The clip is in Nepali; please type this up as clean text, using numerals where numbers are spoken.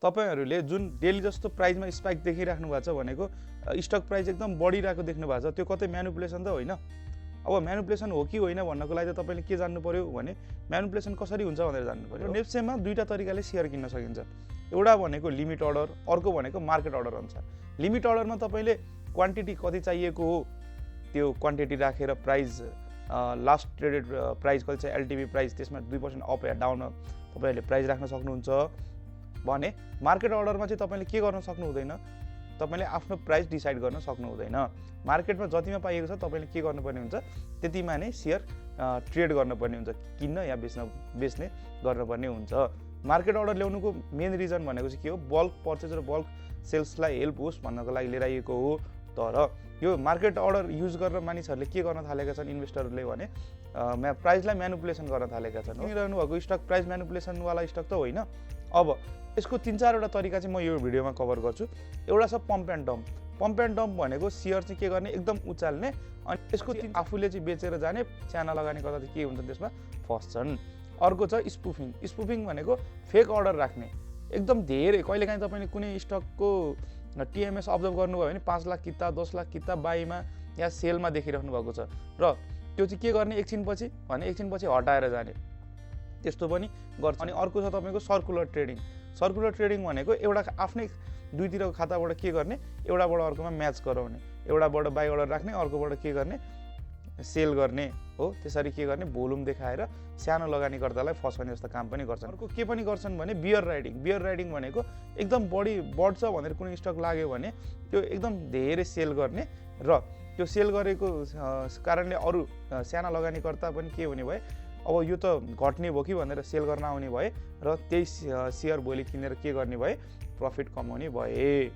तपाईहरुले जुन डेली जस्तो प्राइसमा स्पाइक देखिराख्नु भएको छ भनेको स्टक प्राइस एकदम बढिरहेको देख्नु भएको छ, त्यो कतै म्यानिपुलेसन त होइन। अब म्यानिपुलेसन हो कि होइन भन्नको लागि त तपाईले के जान्नु पर्यो भने म्यानिपुलेसन कसरी हुन्छ भनेर जान्नु पर्यो। नेप्सेमा दुईटा तरिकाले शेयर किन्न सकिन्छ। एउटा भनेको लिमिट अर्डर, अर्को भनेको मार्केट अर्डर अनुसार। लिमिट अर्डरमा तपाईले क्वान्टिटी कति चाहिएको हो त्यो क्वान्टिटी राखेर प्राइस लास्ट ट्रेडेड प्राइस कति छ एलटीबी प्राइस त्यसमा 2% अप या डाउनमा तपाईले प्राइस राख्न सक्नुहुन्छ भने मार्केट अर्डरमा चाहिँ तपाईले के गर्न सक्नु हुँदैन, तपाईले आफ्नो प्राइस डिसाइड गर्न सक्नु हुँदैन। मार्केटमा जतिमा पाइएको छ तपाईले के गर्नुपर्ने हुन्छ त्यतिमा नै शेयर ट्रेड गर्नुपर्ने हुन्छ, किन्न या बेच्ने गर्नुपर्ने हुन्छ। मार्केट अर्डर ल्याउनुको मेन रिजन भनेको चाहिँ के हो, बल्क पर्चेज र बल्क सेल्सलाई हेल्प होस् भन्नको लागि लिएर आइएको हो। तर यो मार्केट अर्डर युज गरेर मानिसहरूले के गर्न थालेका छन् इन्भेस्टरहरूले भने प्राइसलाई म्यानिपुलेसन गर्न थालेका छन्। किनिरहनु भएको स्टक प्राइस म्यानिपुलेसनवाला स्टक त होइन। अब यसको 3-4वटा तरिका चाहिँ म यो भिडियोमा कभर गर्छु। एउटा छ pump and dump. Pump and dump भनेको शेयर चाहिँ के गर्ने एकदम उचाल्ने अनि यसको आफूले चाहिँ बेचेर जाने, च्याना लगानी गर्दा चाहिँ के हुन्छ त्यसमा फस्छन्। अर्को छ स्पुफिङ। स्पुफिङ भनेको फेक अर्डर राख्ने, एकदम धेरै। कहिलेकाहीँ तपाईले कुनै स्टकको टिएमएस अब्जर्भ गर्नुभयो भने 5 लाख किता 10 लाख किता बाईमा या सेलमा देखिराख्नु भएको छ र त्यो चाहिँ के गर्ने एकछिनपछि हटाएर जाने, त्यस्तो पनि गर्छ। अनि अर्को छ तपाईको सर्कुलर ट्रेडिङ। सर्कुलर ट्रेडिङ भनेको एउटा आफ्नै दुईतिरको खाताबाट के गर्ने एउटाबाट अर्कोमा म्याच गराउने, एउटाबाट बाई अर्डर राख्ने अर्कोबाट के गर्ने सेल गर्ने हो। त्यसरी के गर्ने भोल्युम देखाएर सानो लगानीकर्तालाई फसाउने जस्तो काम पनि गर्छन्। अर्को के पनि गर्छन् भने बियर राइडिङ। बियर राइडिङ भनेको एकदम बढ्छ भनेर कुनै स्टक लाग्यो भने त्यो एकदम धेरै सेल गर्ने र त्यो सेल गरेको कारणले अरू साना लगानीकर्ता पनि के हुने भए अब यो त घट्ने भयो कि भनेर सेल गर्न आउने भए र त्यही सेयर भोलि किनेर के गर्ने भए प्रफिट कमाउने भए।